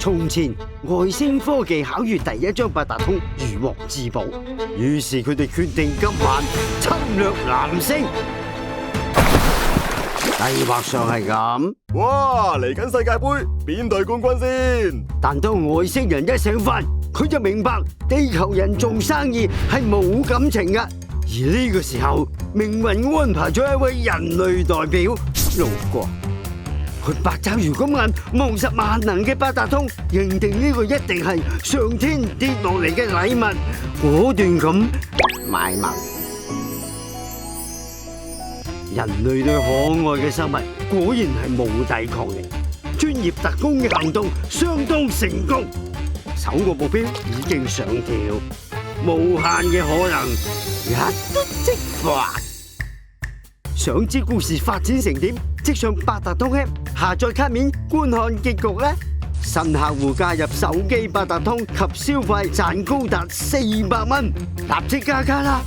從前外星科技考閱第一張八達通如獲至寶，於是佢哋決定今晚侵略藍星。計劃上係咁，哇！嚟緊世界盃，邊隊冠軍先？但當外星人一醒飯，佢就明白地球人做生意係冇感情㗎。而呢個時候，命運安排咗一位人類代表路過，佢八爪魚咁眼望實萬能嘅八達通，認定呢個一定係上天跌落嚟嘅禮物，果斷咁買埋。人類對可愛嘅生物果然係冇抵抗力，專業特工嘅行動相當成功，首個目標已經上調，無限嘅可能一觸即發。想知故事發展成點？即上八達通 App 下載卡面觀看結局啦！新客戶加入手機八達通及消費賺高達400蚊，立即加卡啦！